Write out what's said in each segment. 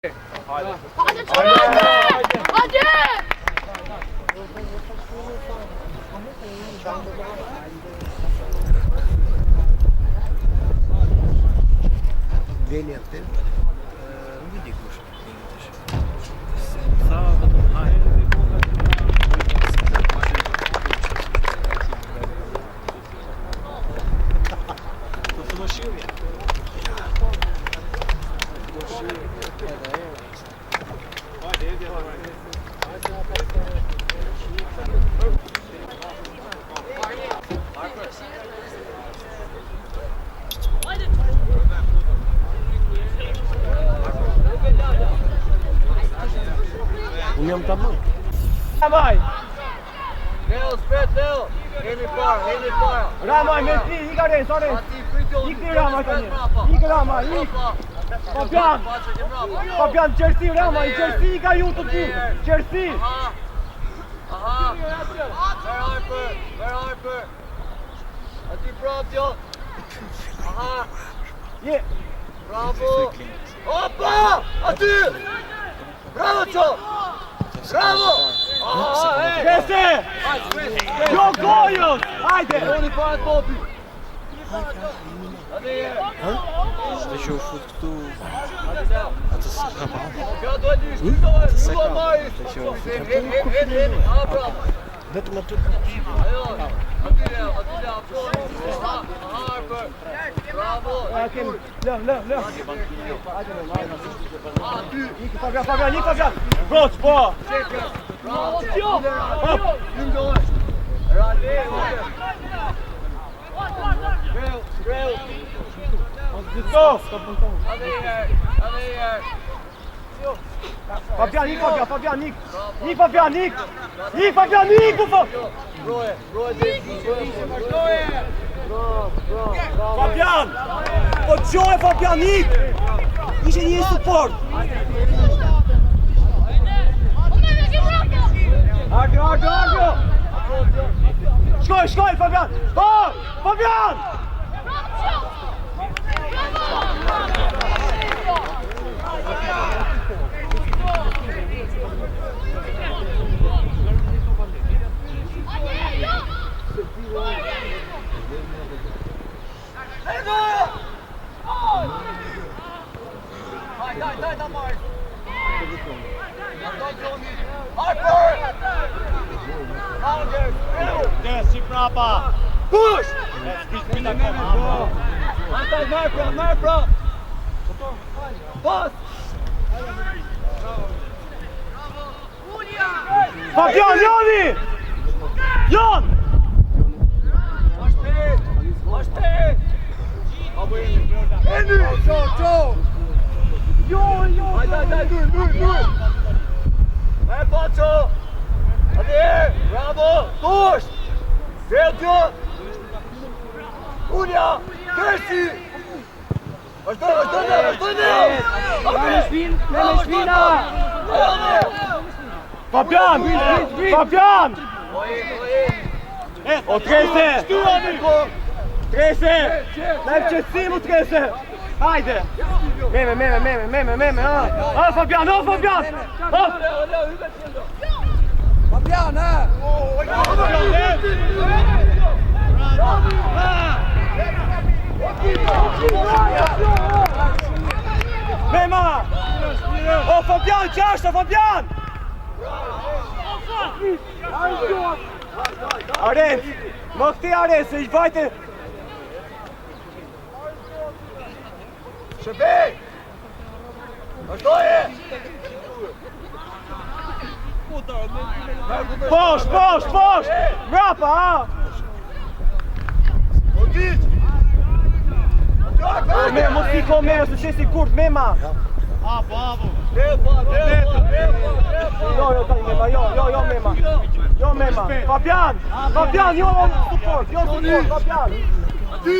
Hajde! Veli atë, nuk di kush. Sa vetëm hajde me bolla. To të mëshirë. Unë jam të mënë. Ramaj! Leo, spet, Leo! Hemi para! Ramaj, me ti, ika rej, sa rej! Ik ti Ramaj të një! Ik Ramaj, ik! Fabian, qërsi Ramaj, qërsi ika ju të ty! Qërsi! Aha! Ver Harper! Ati prap, jo! Aha! Je! Bravo! Opa! Ati! Bravo, Qo! Bravo! Qese! Jo gojës! Hajde! Roni para topi! Ati e! Shte që u fut këtu... Atës ka pa. Kjo do një shkutoj! Ju do majis! Hemi! A, bravo! Vetëm aty ka të Ajo! Ati Leo! Aha! Harper! Bravo! Lë! Ati! Ik Fabian, ik Fabian! Broç, po! Bravo! Hop! Rale! Greu! Gjitho! Ade her! Fabian, ik Fabian, ik! Ik Fabian, ik! Ik Fabian, ik! Roje Fabian! Po qoj Fabian, ik! Ishe një support! Ardo! Shkoj, Fabian! Fabian! Daj, Mark! Des, si prapa! Push! Antaj, marr pra! Pas! Fabian, Joni! Jon! Ashtet! Eny! Qo! Jo! Daj, dur! E pa Qo! Adi, bravo! Push! Sergio! Unia! Kërsi! Vazhdo ne! Me shpina! Fabian! O Trese! Trese! Lajmë qësimu Trese! Hajde! Meme, ha! Ha, Fabian! Ha! Fabian, Mema! O Fabian, qashtë, Fabian! Ares! Më këti Ares, i vajte! Shëbej! Vazhdoje! Posh! Mrapa, ha! Me, mos t'i ko me, së qesi kurt, Mema! Jo, Mema! Fabian, jo support, Fabian! Aty!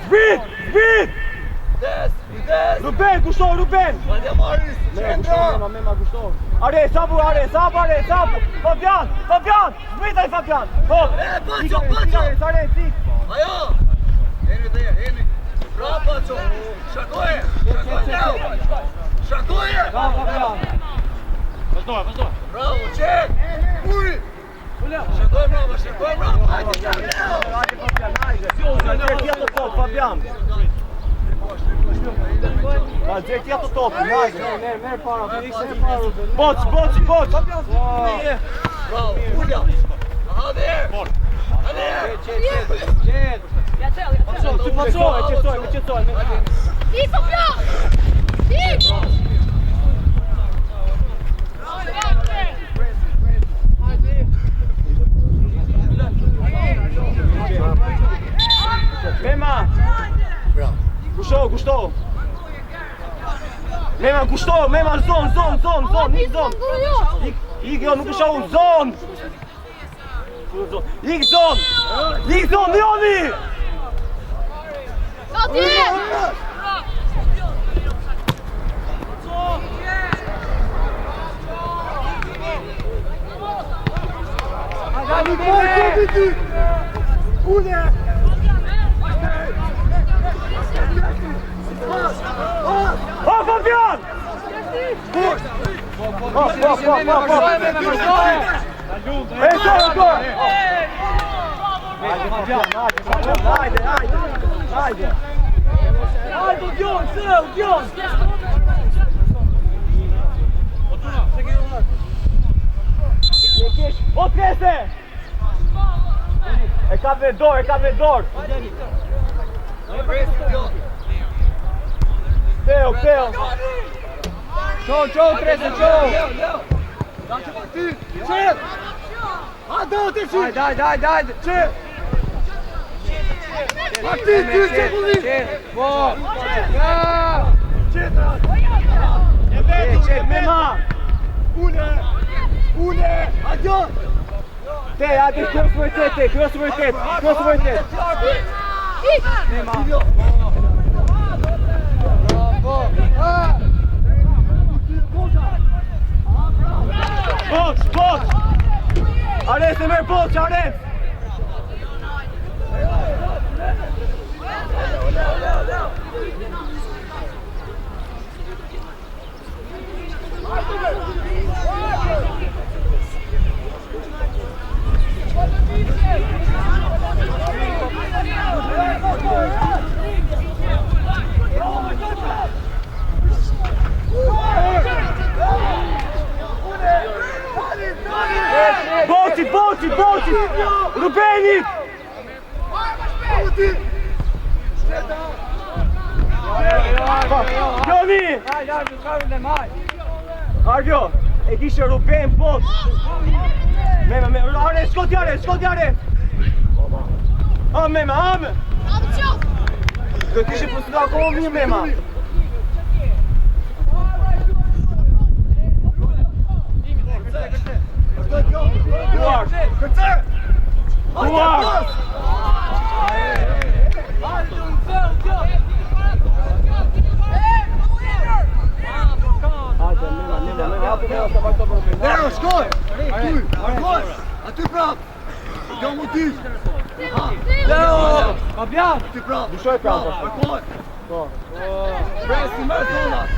Zbit! Des! Ruben, kushto, Ruben! Valja Maris! Mema, kushto! Are, sabu! Fabian! Zbitaj Fabian! Pacho! Are, si! Ajo! Heni there, heni. Bravo Paco. Shakuje. Shakuje. Bravo Fabian. Bravo, check. Uri. Shakuje bravo, shakuje bravo. Hajde, Hajde Fabian, hajde. Gdje je to top, Fabian? Gdje je to top, hajde. Ne para, boc. Bravo, Ulja. Aha, there. Qëtoj. I Fabian! I! Mema! Gushto! Mema, zon! Ik jo, nuk isha unë, zon! Ik zon, Joni! Gati! O, Fabian! Hajde! Gjon, Gjon! O, trese! E ka me dorë! Teo! Qo, trese, qo! Hajde! Qe! Qe, Mema! Ule! Adjo! Te, hajde, krosu vërtet! Mema! Boç! Ares e merë boç, Ares! Boci! Rubenit! Joni! Argjo, e kishe Ruben pot! Are, shkot jare! Mema! Do kishe përstu da kohë mirë, Mema! Leo, shkoj! Aty prap! Jo mu ty! Leo! Fabian! Aty prap! Dushoj prap! Arkoj! Presi me zonat!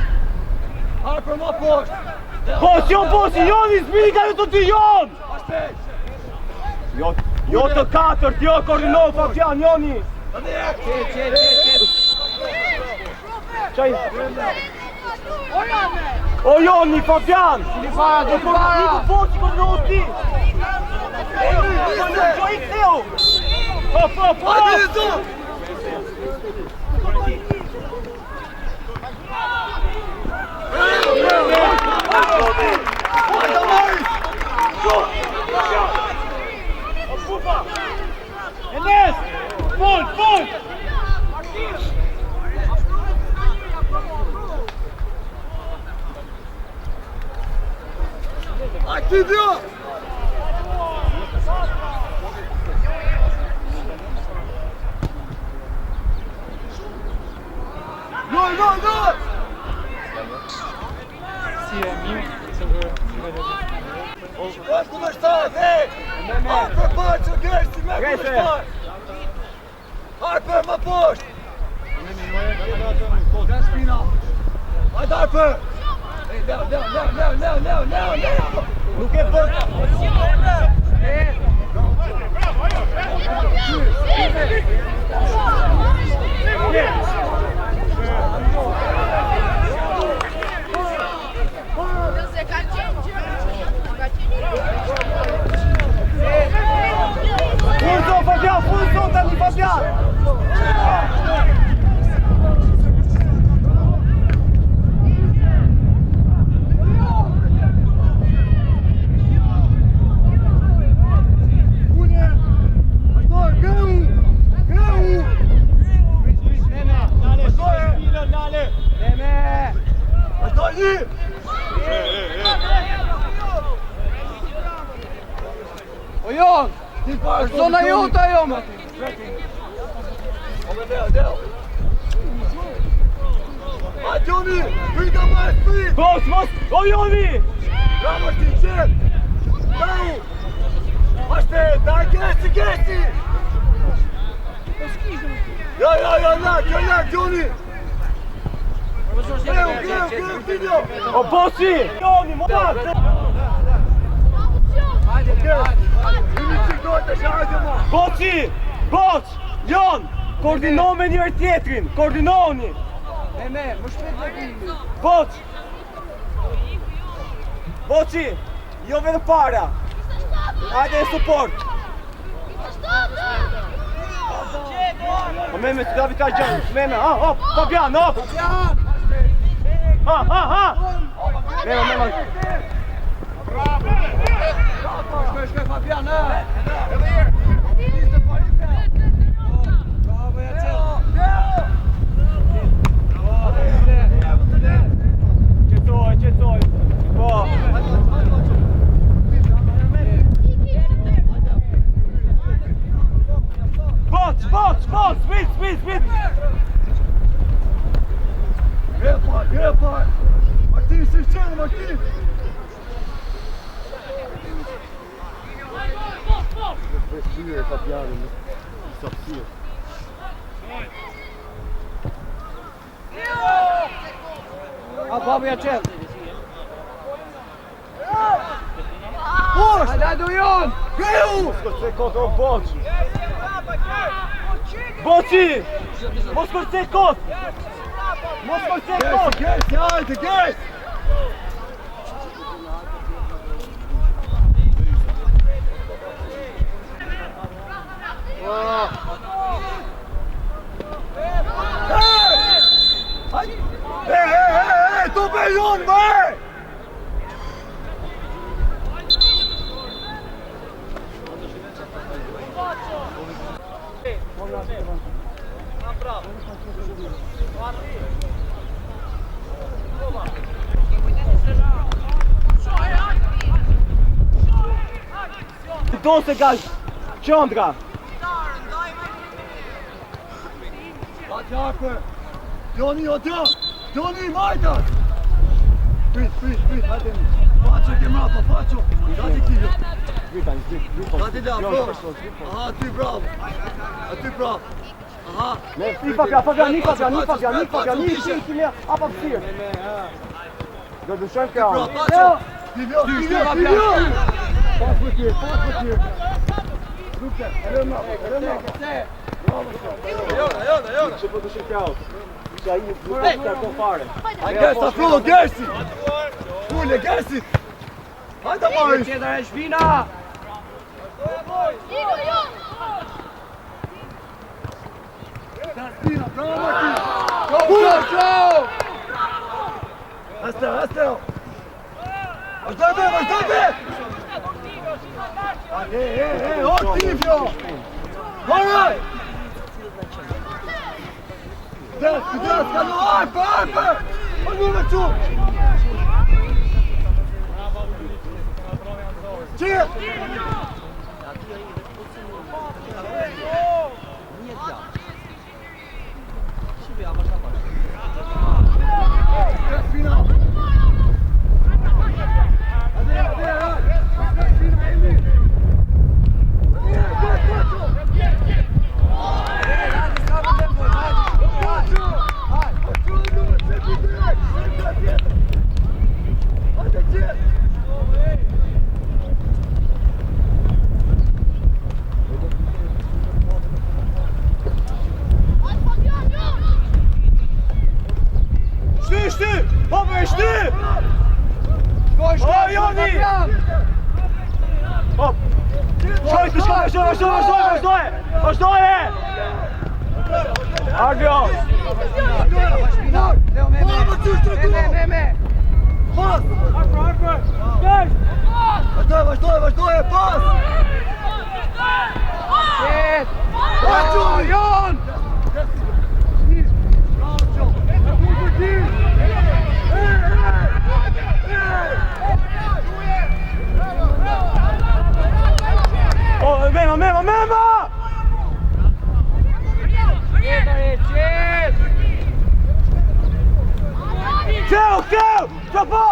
Harë për ma poshtë! Boci! Joni, zbini ka ju të ty, Jon! Jo të katërt, jo koordinoj, Fabian, Joni! Qaj? O Joni, Fabian! Iku boci koordinoj ti! Qo ik Theo! Hajde në zonë! Enes! Fol! Aktiv jo! Gol! Shkoj kundërshtar, hej! Për Paco, Gersi, me kundërshtar! Harper, më poshtë! Nga shpina! Hajde Harper! Leo! Nuk e bërë! Funzo tani Fabian! O Jon! Është zona jote ajo më! Del! Ha Joni! Vyta më e shpit! Mos! O Joni! Bravo ti, qep! Bravo! Ashte, daj gesti! Ja, Joni! Greu, video! O Bosi! Joni, më batë! Boci! Jon! Koordino me njërë tjetrin! Koordinoni! Me, më shpet dhe bimi! Boci! Jo vedë para! Hajde e support! O Meme, të davi ka gjënë! Meme, hop! Fabian, hop! Ha! Meme! Shkoj Fabian, Qetoj! Po! Boc! Spit! Grepa! Martin, si qenë, Martin! Presione Fabiano, sapsio. Babja qenë! Hajde Jon! Greu! Skërce kot o Boc! Boci! Mos skërce kot! Gesti, hajde, gesti! Hey, tu be Jon, vai! Do se gal qëndra! Hajde Harper! Joni, majtas! Prit, hajde mi! Facio ke mrapa, Facio! Gati killo! Gati da, bro! Aha, ty bravo! A ty bravo! Aha! Ni Fabian, ni apa pësirë! Do të shojmë kjo! Facio! Killo! Pas për tjerë! Lukte, edhe mrapa! Jona! Që po të shojmë kjo! Që aji nuk të të fare! Aj gesta, Frullo, gesti! Kulle, gesti! Hajde Marius! Qedra e shpina! Spina, bravo Martin! Go! Astero! Vazhdoj be! O Tivjo! Varaj! Kujdes, ka në Harper! O një me qu! Qirë! Vazhdoj! Ardhjo! Me! Pas! Vazhdoj, pas! Jon! Mema! Qeu! Qa po!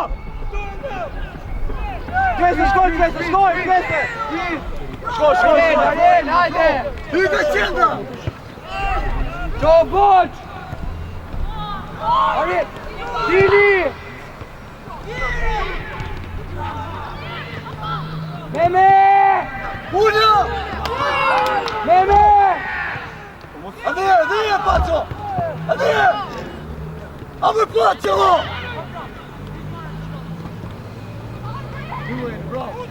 Kresë, shkoj! Shkoj! Hajde! Hyke qendra! Qo boq! Arrit! Dili! Meme! Ulja! Meme! Adije, Paco! Adije! Ame Paco! Bravo!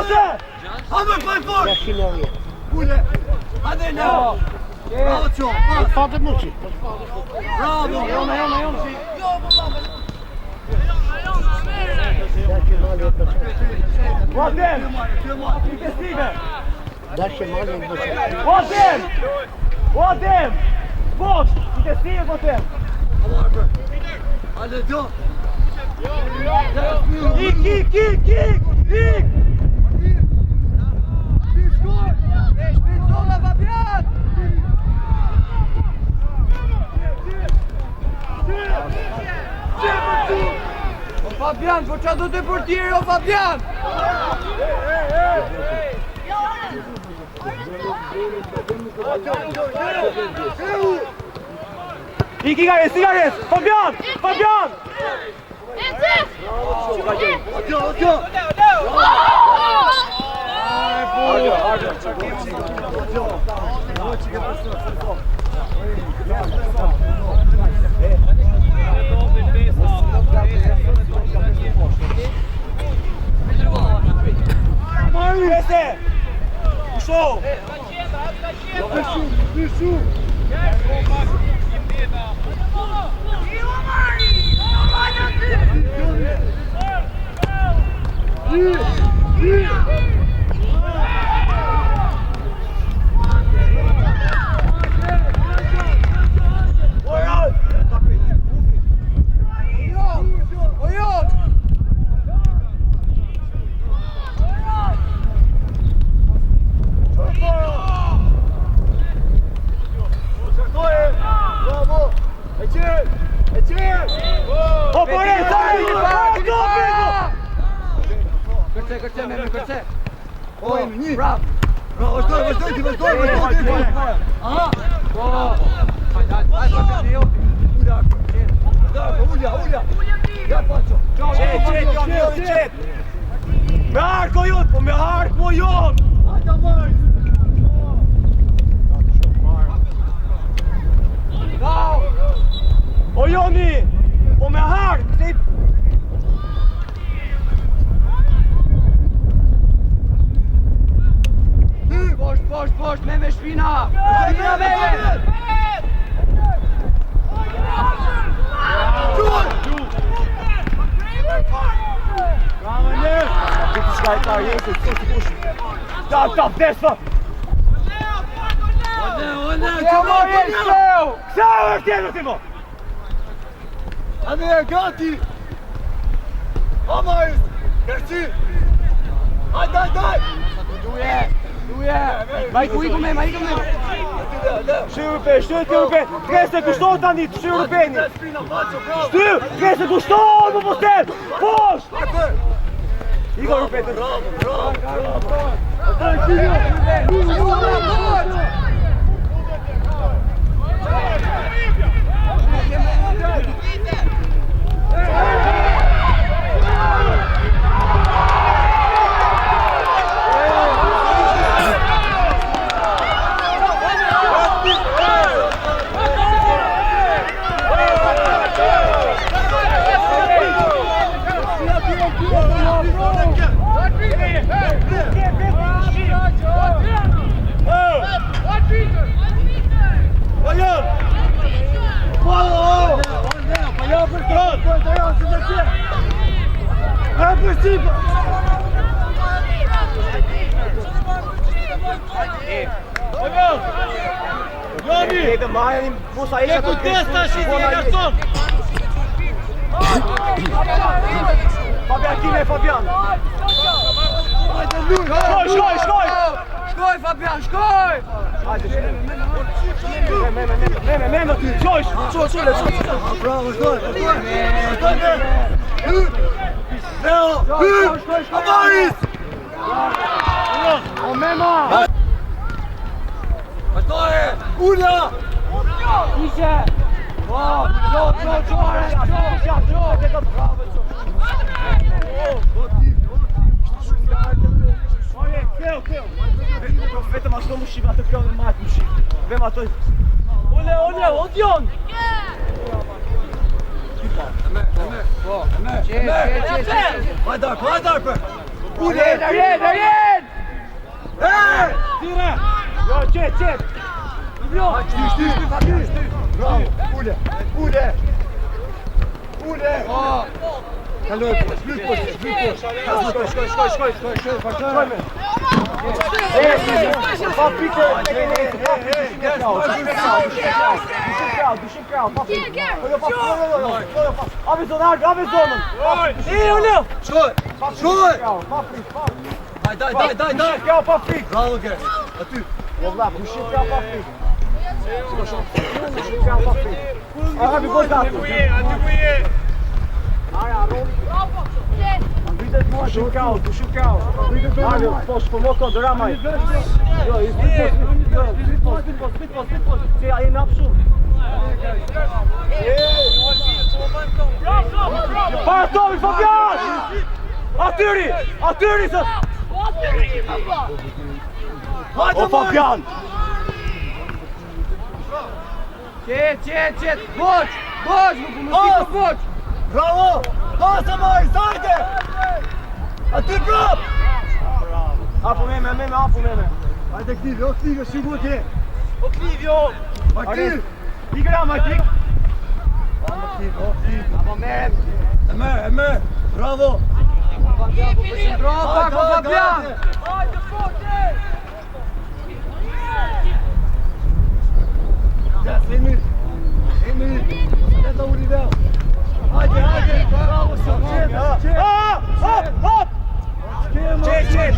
Cheer! Ame faj fort! Ule! Hajde Leo! Bravo Qo! Fate muqi! Bravo! Vadim! Intestive! Dashe mali në bëqe. Vadim! Bosh! Intestive, Vadim! Hajde Do! Ik! Fabian, po qa do të portieri o Fabian? Ik, Igares! Fabian! Jeste! Ušao! Pišu! Kërce! Oj, një! Bravo! Vazhdoj! Aha! Ulja! Ja, Paco! Qet! Me arko jut, po me arko jut! Hajda marj! O Joni! Po me arko! Posh, me shpina! Shpina me! Bravo, Nër! Këtë shkaj ka jetë, të të push! Ta vdesë! Kësa e tjetër ti mo! Ane, gati! Amajs! Kërci! Hajde! Iku me! Shty Rupe! Krese kushtohet tani, shty Rupeni! Krese kushtohet, më postet! Posh! Iko Rupeni! Bravo! Fabian, chi è Fabian? Shkoj Fabian, shkoj! Meme, shkoj! Bravo, shkoj! Leo! Amaris! O Mema! Vazhdoj! Ulja! Ishe! Vetëm ashtu më shqip atë kjo në majtë më shqip. Vem ato... Ole, odion! Vajtar për! Arjen! Tire! Jo, qet! Shty! Bravo! Ule! Kaloj, zbyt poshtë! Shkoj me! Pa pike! Dushim krau! Ave zonën! Uleo! Shkoj! Daj! Dushim krau pa pik! Bravo, Gers! Aty! Valla, dushim krau pa pik! Dushim krau pa pik! Aha, mi boj datu! Dushim krau! Mario, post për moko do ramaj! Jo, zbit post! Se a jemi apsu! Paratovi, Fabian! Atyri se! O Fabian! Qet! Boq! Bravo! Pasa Maris, hajde! Aty prap! Apo meme! Hajde Ktiv, o Ktiv, shimu ke! O Ktiv, jo! Martir! Ikra, Martik! Apo me! Bravo! Fabian! Emil! Neta uri del! Hajde! Bravo, Hop! Qet!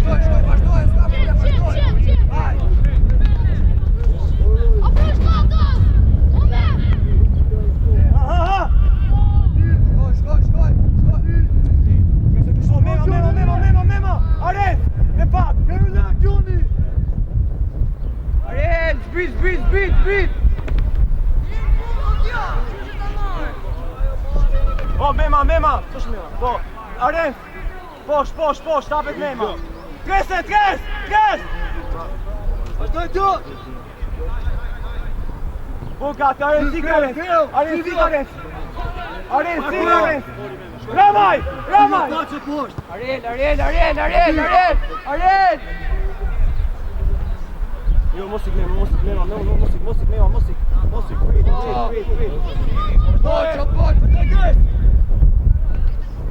Mema! Arjen! Ne pak! Arjen! Zbit! O, Mema! Cosh Mema? Po, Arjen! Posh, tapet Mema! Tres! Vazhdoj të! Po, gati, Arjen si Arjen! Ramaj! Arjen! Jo, mosik Mema! Wait!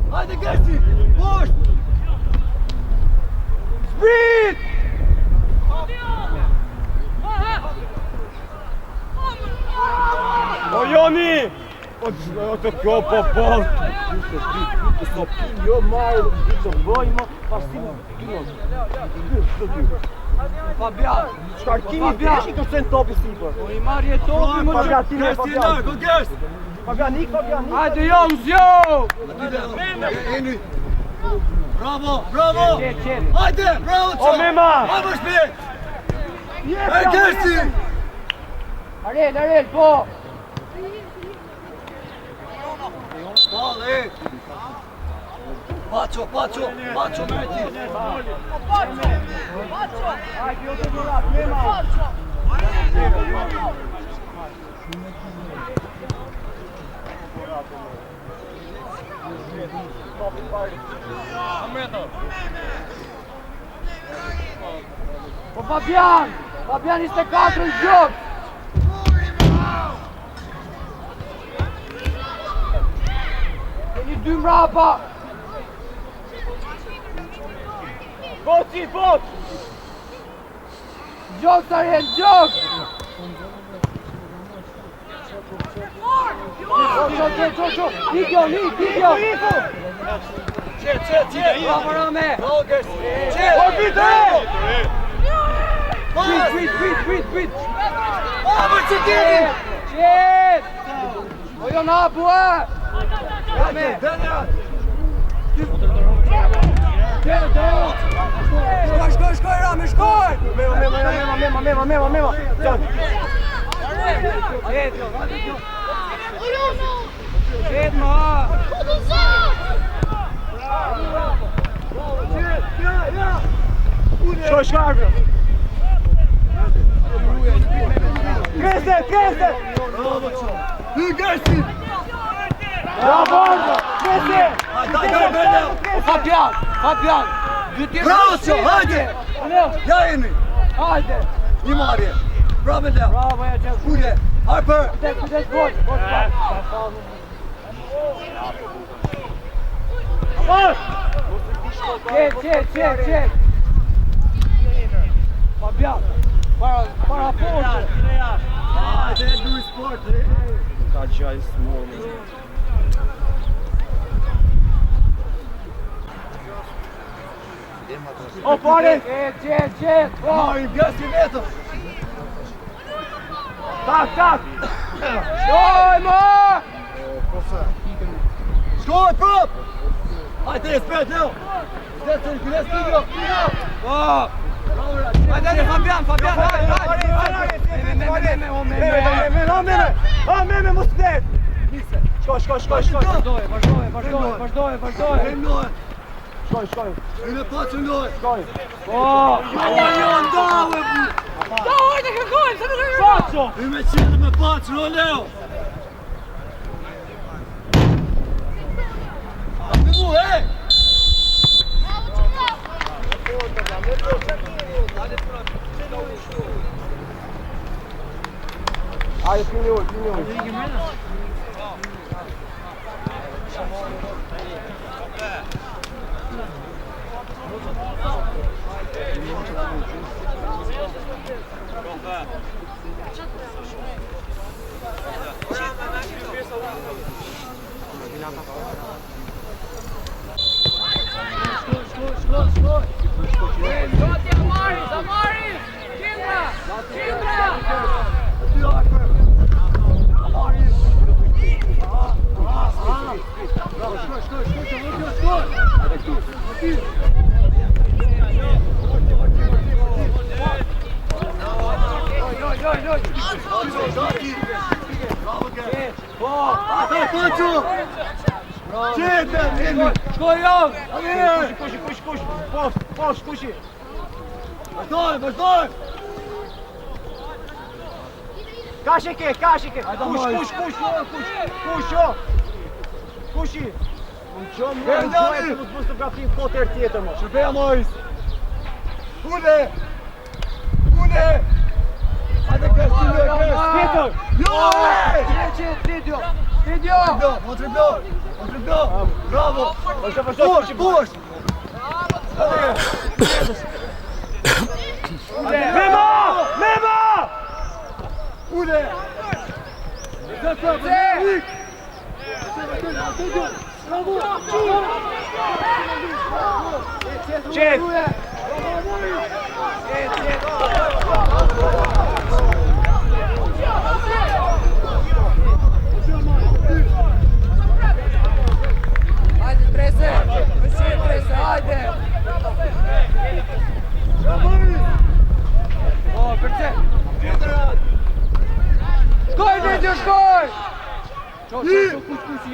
Hajde Gersi! Poshtë! Sprit! O Joni! O të kjo po! Jo marrë, të bëjmë, pastime, Fabian! Shkarkimi deshi të sen topi sipër! O i marrë e topi më që... Fabian, ik! Hajde Jones, jo! Henry! Bravo, bravo! Hajde, bravo që! O Mema! Hajde më shpejt! E Gersi! Arel, po! Pale! Pacho me ti! Hajde, jo të durat, Mema! Po Fabian 24 në gjok! Keni 2 mrapa! Boci, boc! Gjok Sarjen, gjok! Qo! Ikjo! Qet! Bravo Rame! Bravo Gersi! O vite! Prit! Bravo që dini! Qet! O jo napu, Rame! Shkoj, Rame, shkoj! Mema! Qet, ma! Shkoj! Kreste! Bravo që! Hy Gersi! Bravo! Kreste! Fabian! Bravo që! Hajde! Ja jemi! Hajde! Një marje! Bravo Del! Bravo, ja që! Ule! Harper! Kujdes, boç! Qet! Fabian! Para forte! Hajde, Luis Sport! Ka gjaj small. O pare! Qet! Marim Gersi vetëm! Tak! Shkoj, ma! Shkoj, prop! Hajde, spet, Leo! Zdecën, këles, Tigro! Hajde, Fabian! Meme, mos det! Shkoj! Vazhdoj! Shkoj! Hyne pa që loj! O! Jo, ndawe! Paco! Hyme qëllë me pa që lo, Leo! A të mu, hej! Hajde, pini uj! Zamari! Kindra! Posh, kushi! Vazhdoj! Kashi ke! Kushi! Unë qëmë në gjojë të mos të gafim kotër tjetër mo. Shërbeja Mojs! Ule! Hajde Gersi, Tjetër! Video! Montriblo! Bravo! Push! Mema! Ule! Qet! Hajde, trese! Hajde!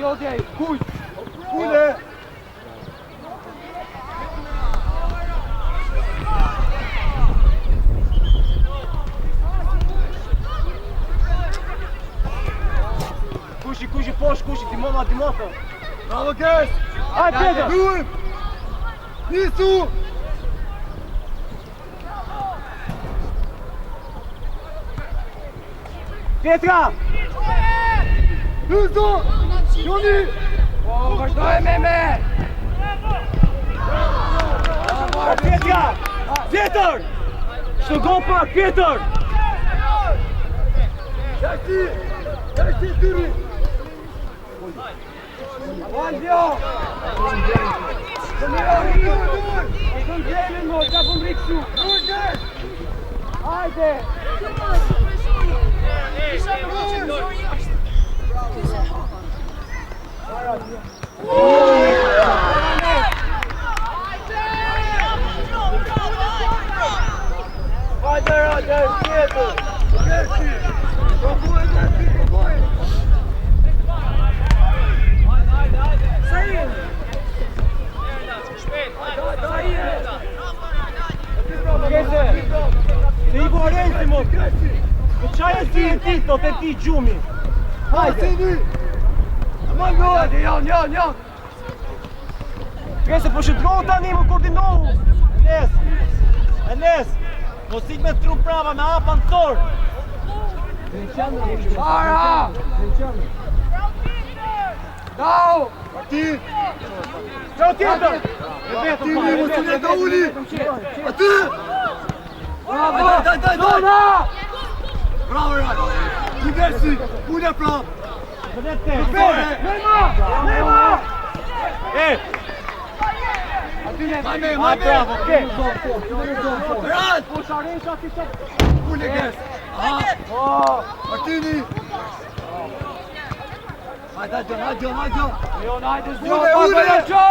Lodej, kuj! Kule! Kushi, posh, Dimona. Bravo, Gers! Hajde, Peter! Duhem! Nisu! Petra! Nisu! Joni! Vazhdoj me! Petra! Peter! Shtugon pak, Peter! Gersi, tyri! Valdio! Kom gjelen mo, ka pun riksu! Hajde! Hajde, Peter! Gersi! Probuj, Gersi, probuj! Se i borenzi mo! Qaj e si e ti, do të ti gjumi! Hajde! Hajde, janë! Grese, po shëtërohu tani më koordinohu! Enes! Mos ik me tru prava me hapa në torë! Para! Dau! Martin! Qo tjetër! Martin, mos të ne da uli! Aty! Bravo! Daj! Dona! Bravo, Raj! Ti Gersi, ule prav! Nema! Majme! Bravo, ke! Raj! Po sharen që ati që... Ule Gersi! Martini! Hajde! Leon, hajde Ule! Qo!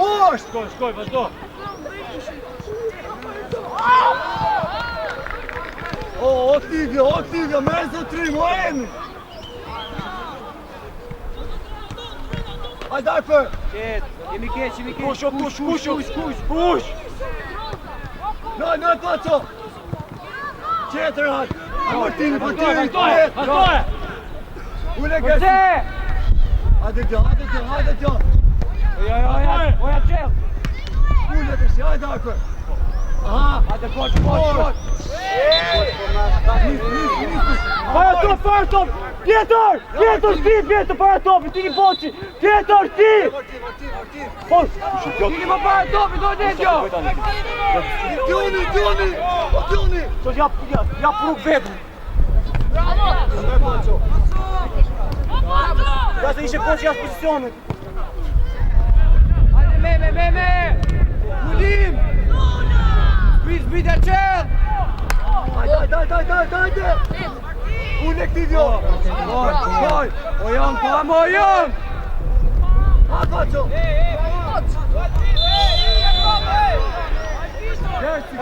Poshtë! Shkoj, vazhdo! O Tivjo, merë zotrim, o emi! Hajde, Arper! Jemi keq! Push! Në paco! Qetër hajde! Martini! Vazhdoj! Ule Gersi! Hajde gjo! Oja qel! Ule Gersi, hajde Arper! Aha! Hajde poq! Para top! Pjetër! Ti, para topi! Ti një boqi! Pjetër, ti! Posh! Tini më para topi, do një gjo! Tjoni! Qo jap rrug vetën! Ja se ishe poqi jashtë pozicionit! Hajde me! Mulim! Zbit e qel! Hajde! Ule Tivjo! Goj! O janë! Ha, paco! Gersi!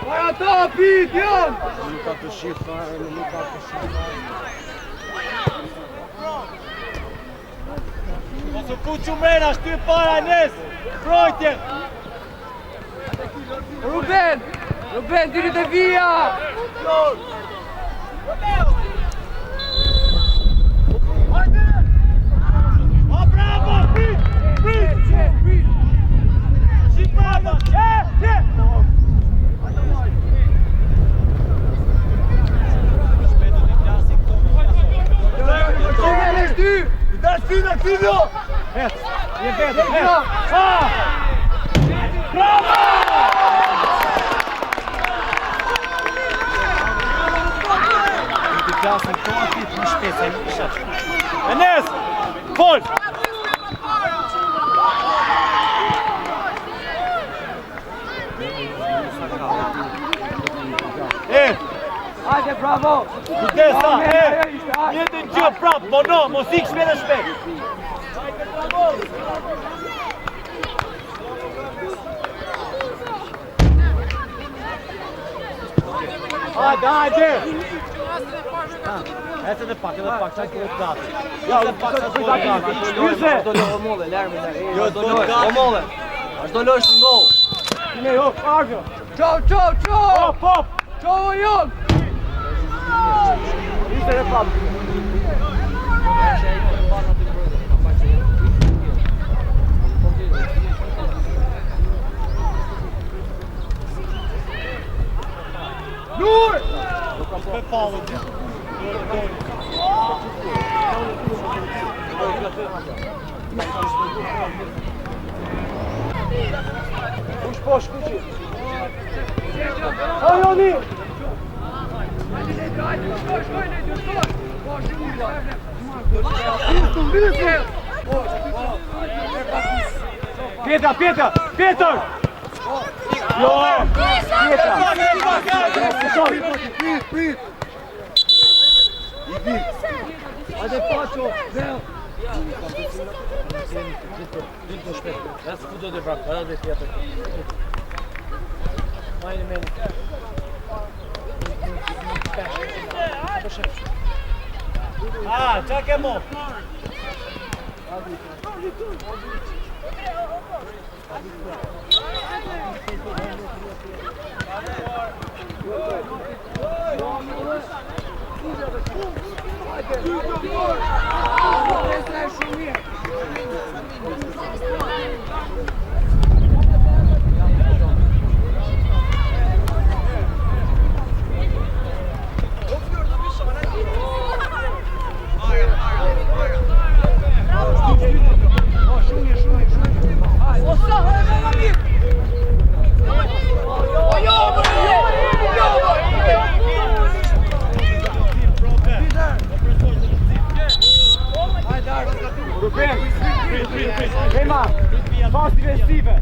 Oja topit, janë! Nuk ka të shifë, Mos u ku qumena, shty para Enes! Projtje! Ruben, diri të vija! Bravo! Prit! Si bravo! Qe! Delfina, Tivjo! Bravo! Enes! Fol! Hajde, bravo! Kujtesa, jetë në gjë prapë, po no, mos ik shpejt e shpejt. Hajde! Ecë edhe pak, çaj po gati. Ja, pak sa po gati. Hyse! Do lë mollë, lërmë. Jo, do lë mollë. Ashtu lësh ngol. Ne jo, Arjo. Çao! Hop! Çao jon! Hyse edhe pak. Nur! Kush posh, kushi? Ajoni! Pjetër! Jo! Prit! Hajde Paço, Zeo! Qa ke mo? Vema, fast festive.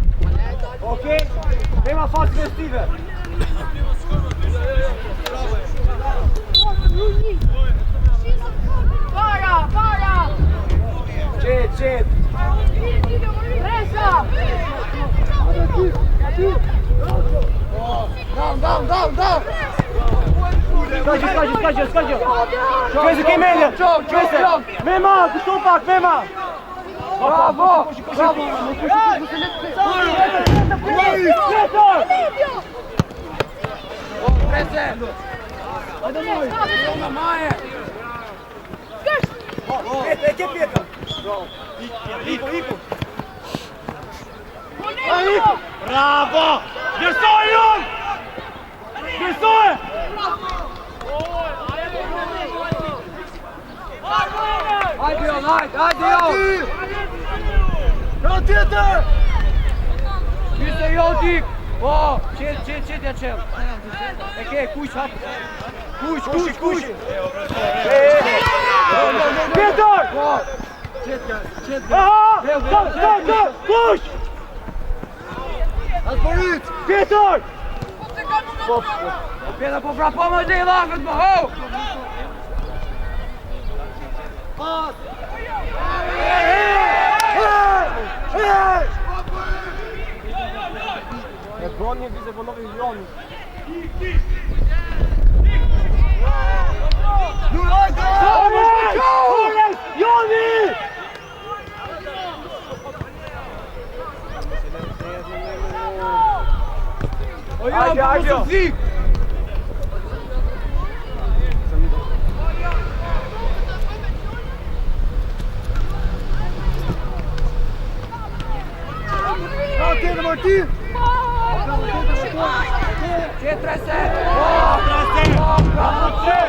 Okej? Vema fast festive. Para! Qet. Presa! Down! Skađe. Kvezi ke menja. Mema, kushto pak, Mema. Bravo! Bravo! Vjersoj unë! Vjersoj! Hajde jon! Pro tjetër! Hyse jo dik! Po, qet ja çel. E ke kush hap. Kush. Pjetër! Qet. Aha! Kush! Alporit! Pjetër! Pjeta po vrapo më dhe i lafët më ho! E broni vizë volovi Joni. Joni! Hajde! Tjetër Martin! Qet 3-0! Martin!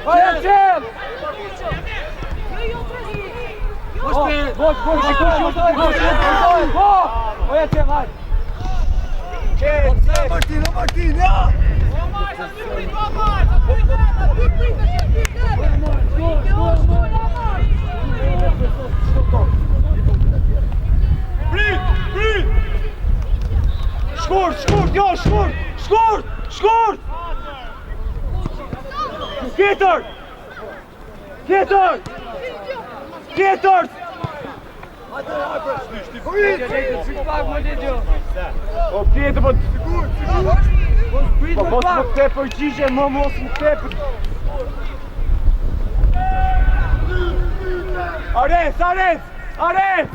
Hajde qel! Martin, ja! Shkurt! Tjetër! Tjetër! Tjetër! O tjetër, po mos më te përgjigje, mos më te për... Arens! Arens! Arens!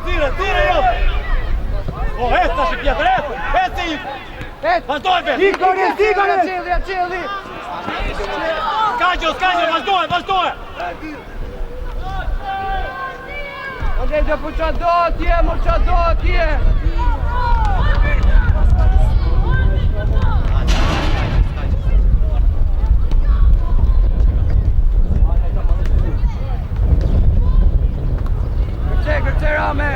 Tire, tire jo! O, esta që pjetër, esta i! Vazhdoj, be! Ikore! Qeli! Skajgjo, vazhdoj! Andej dhe po qa do atje! Kërce Rame!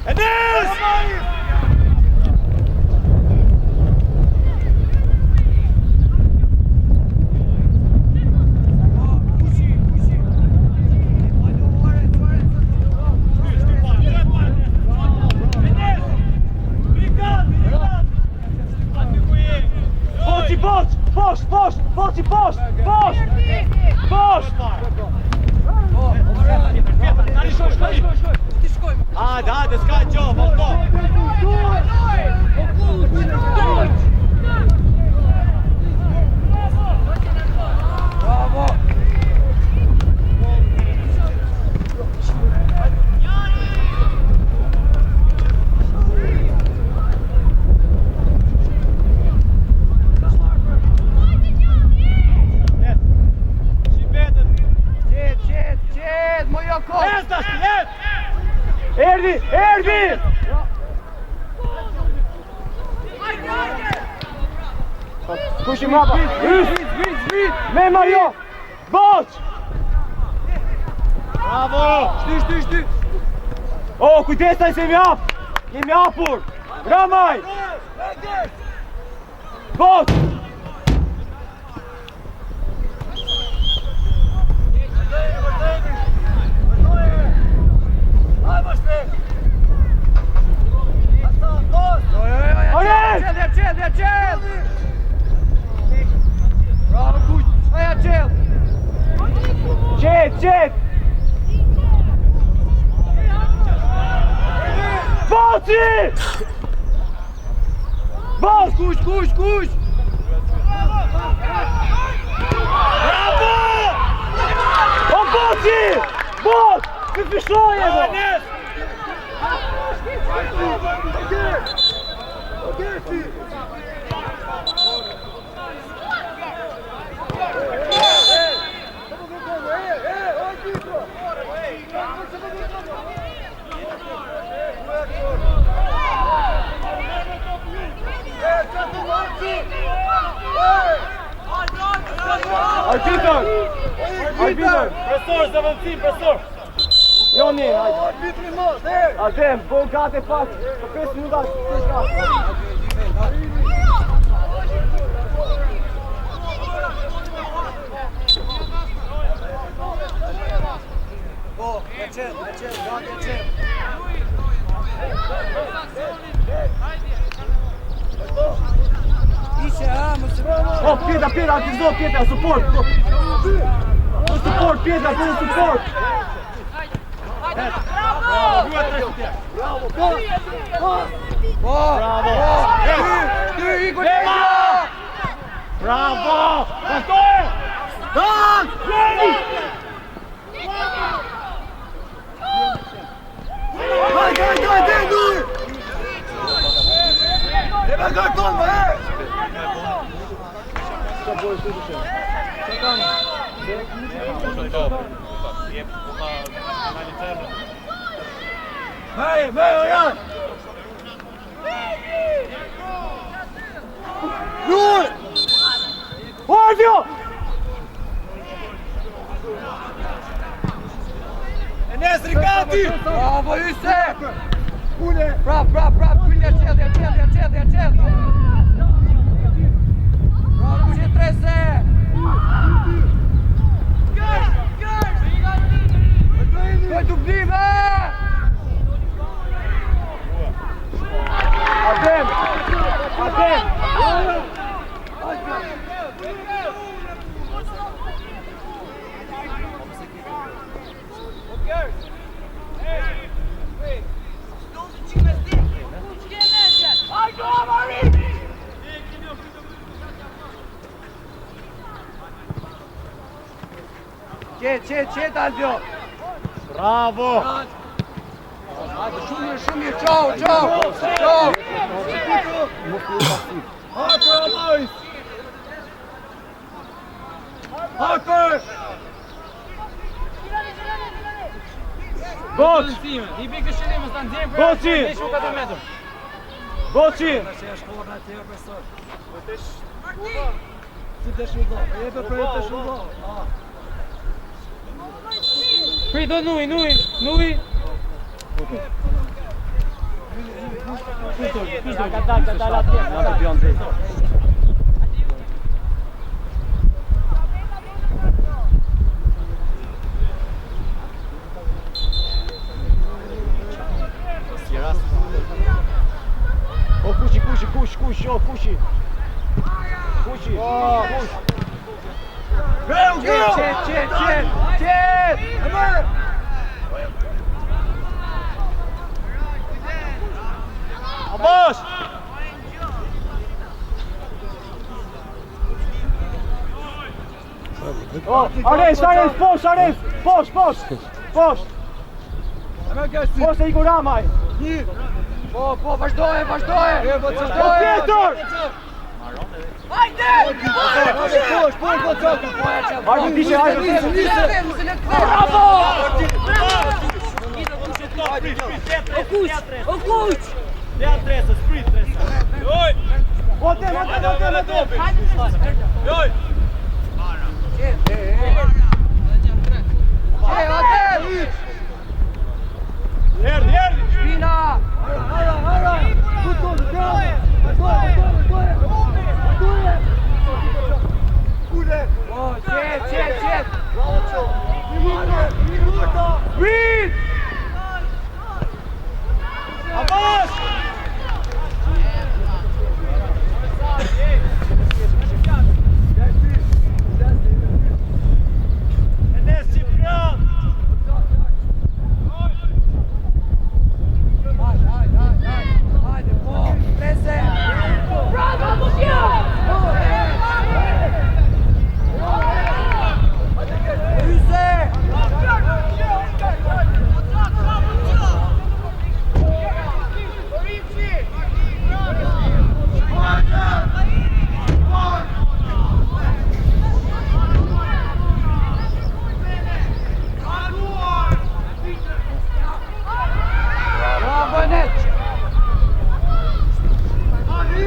Enes! Post! Hajde, s'ka gjo, vazhdo! Bravo! Qet, mojo kot! Erdi! Kush I mrapa? Zbrit! Me Mario! Boq! Bravo! Shty! O, kujdesaj se jemi hapur! Ramaj! Boq! Qel! Bravo kuq! Aja qel! Qet! Boqi! Boq! Kuq! Bravo! O Boqi! Boq! Të fishoj e do! Arbitër! Presor, zëvëndësim, presor! Joni, hajde! Adem, bon gati pak, për 5 minuta, të shka! Po, e qel, gati e qel! O, pjeta, antizo, pjeta, support! Support, pjeta, support! Bravo! Vazhdoj! Mejo, Jan! Nur! Ordjo! Enes Rikati! Bravo, Yse! Ule! Bravo, kulja qel! Bravo, që trese! Qet Albio. Bravo! Hajde, shumë mirë, qau! Haker, boys! Haker! Boç! I big dëshirim të nxjerrim për. Boçi! 4 metra. Boçi! Se është kolla të tjerë profesor. Si të shumë do, jepë për të shumë do. Prito Nui. O kushi, o kushi. Kushi. Qet! Abash! Aref, posh! Posh e Igor Ramaj! Po, vazhdoje! Tjetër! O kuq! Shpina! Oh, qet! Vrit! Abash! Enes Ciprian! Hajde, po, prese! Bravo, Luciano!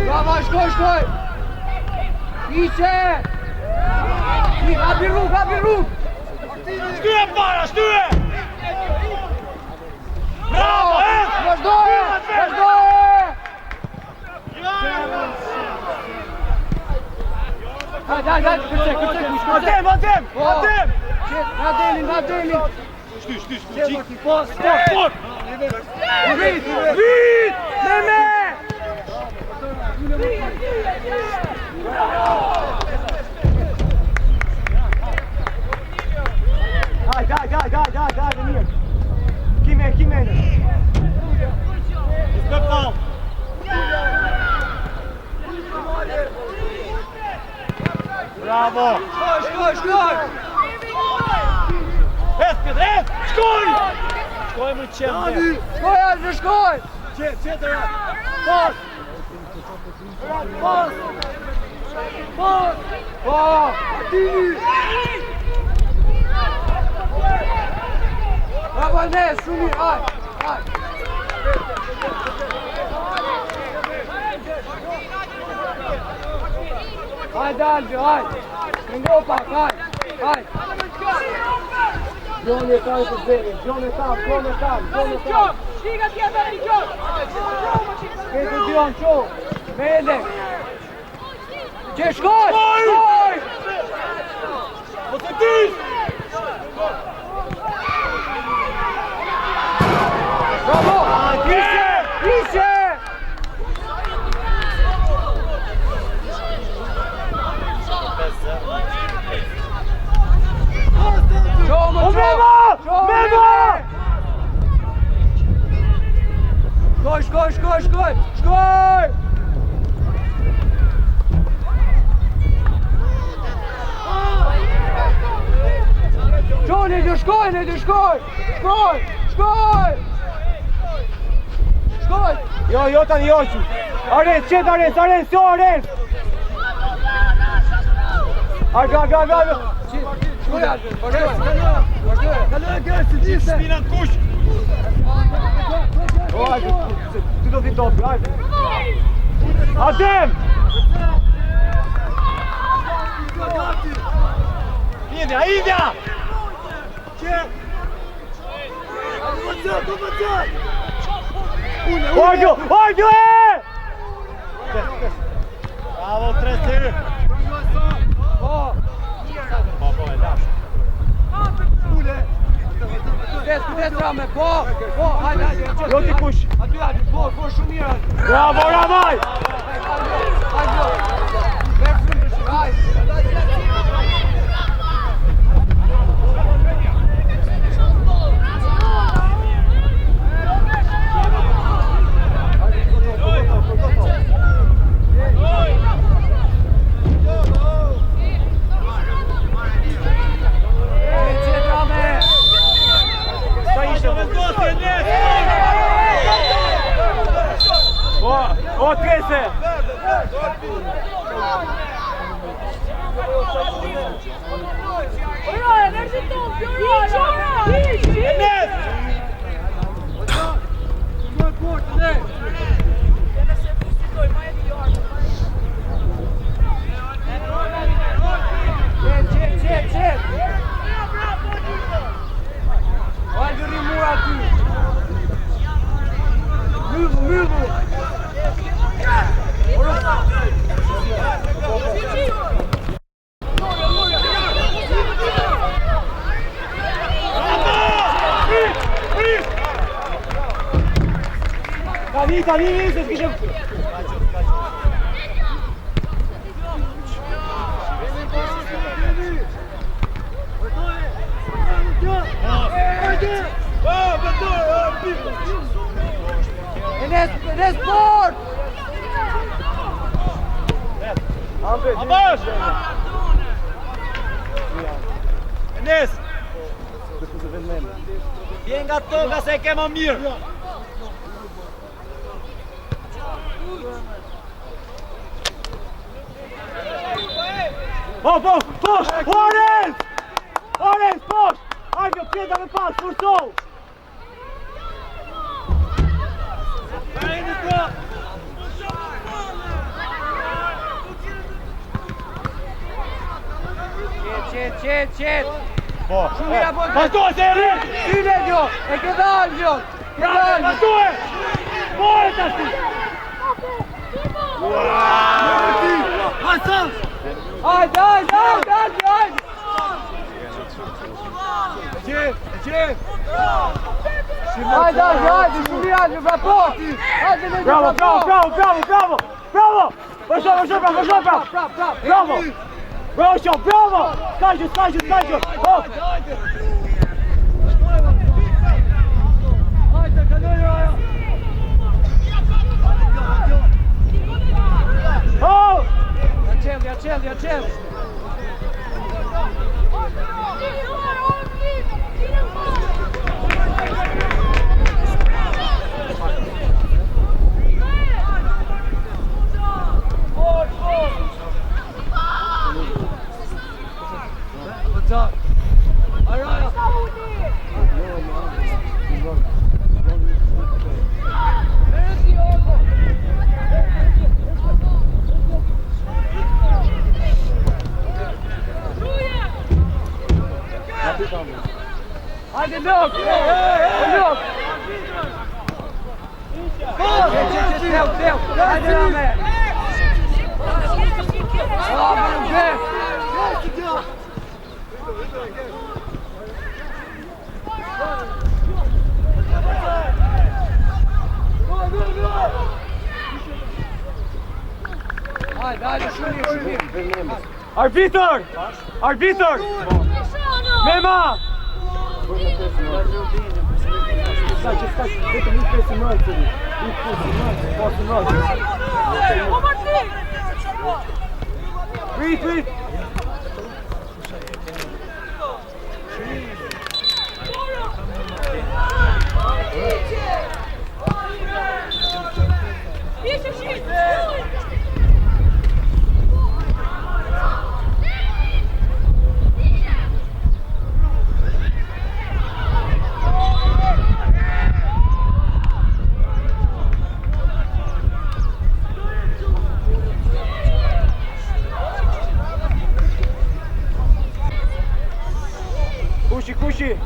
Bravo, shkoj! Iqe! Hapi rrug! Shtyje para, shtyje! Bravo, Vazhdoje! Hajde, kërcek! Adem! Na delin! Shty, sport! Vrit! Meme! Hajde, mirë! Kime! Ska pal! Bravo! Shkoj! Shkoj! Shkoj më qenë! Shkoj, Alfred, shkoj! Qetër! Pas! Po! Atini! Bravo, Enes, shumë mirë, hajde! Hajde, Alfred, hajde! Këngo pak, hajde! Gjon e tam të zemi, gjon e tam! Shtiga tjetër i gjon! Këtë Dion, qo! Me Elek! Që shkoj! Po të dysh! Bravo! Ishe! Shkoj, Nedi, shkoj! Shkoj! Shkoj! Shkoj! Jo tani Joqi. Ares, qet Ares, jo Ares. Arga. Shkoj, vazhdoj. Kaloj gërsi, dise. Shpina në kush. Ty do t'i topi, hajde. Adem! Idja! Orgjo! Bravo, 3-2. Po, e dash. Kujdes Rame, po, hajde. Jo t'i kush. Aty, po, shumë mirë. Bravo, Ramaj! Hajde. O, trese! Enes! Qet! Hajde rimur aty! Myllu! Tani, se s'kishem... Enes Bord! Abash! Enes! Vjen nga toka se e ke më mirë! Posh! Orens, posh! Hajde, pjeta me pas, fursohu! Qet! Po! Shumë mira po! Pastohe se e rrit! Syne gjo! E ke dalë gjo! Pastohe! More të ashtu! Hajde! Qet! Hajde, shumë mira, brapo! Hajde, Nedi, Bravo! Vazhdo, bravo! Bravo! Skajqë! Hop! Hajde, kaloj raja! Hop! Ja qel! Hajde, luk! Qet! Hajde, Rame! Hajde, shumë. Arbitër! Mema! Prit! kushi.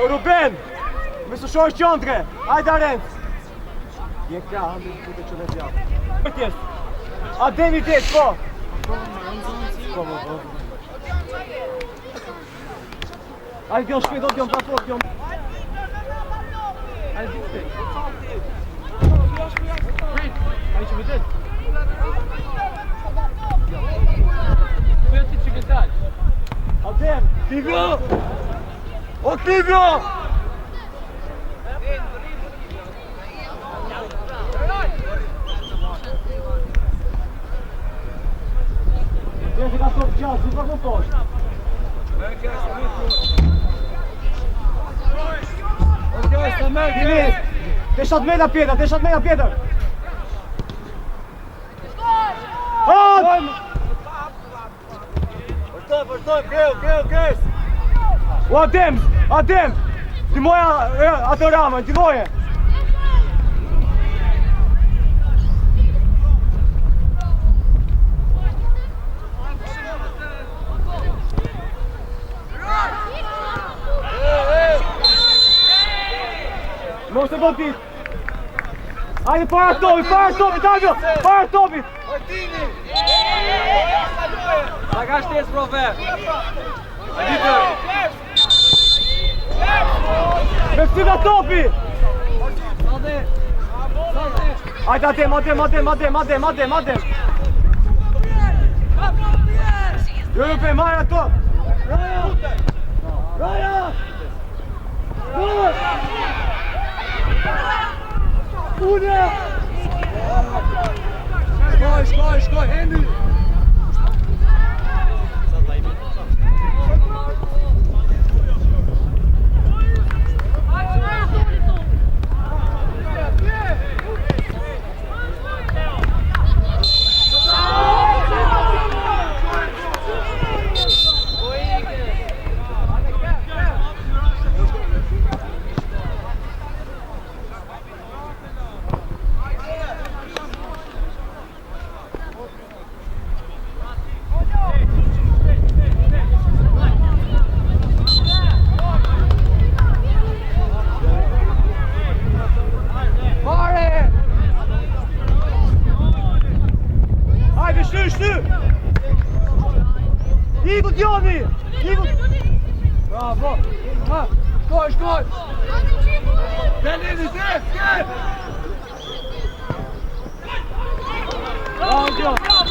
Ruben! Me së shohë qëndre! Hajde Arenc! Je kja, hëndë të të që dhe zjatë. Ademi det, po! Hajde Dion shpejt, do Dion, platform, Dion. Hajde Dion shpejt. Hajde që vëtet. Vëti që këtaj. Adem! Tigro! O Tigro! Vem se ka stop gjatë, si pak më poshtë. Filip! Deshat meda pjetër, deshat meda pjetër! Vërtoj, kres! O Adem! Timoja atë ramën, timoje! Mos e botit! Hajde para topit, Davio! Para topit! Sa ka shtes profer. Me ftyga topi! Hajde Adem! Jo, marrë ato! Raja! Unë! Shkoj, Henry! Igu Dioni! Bravo! Shkoj! Benini, Bravo Dion!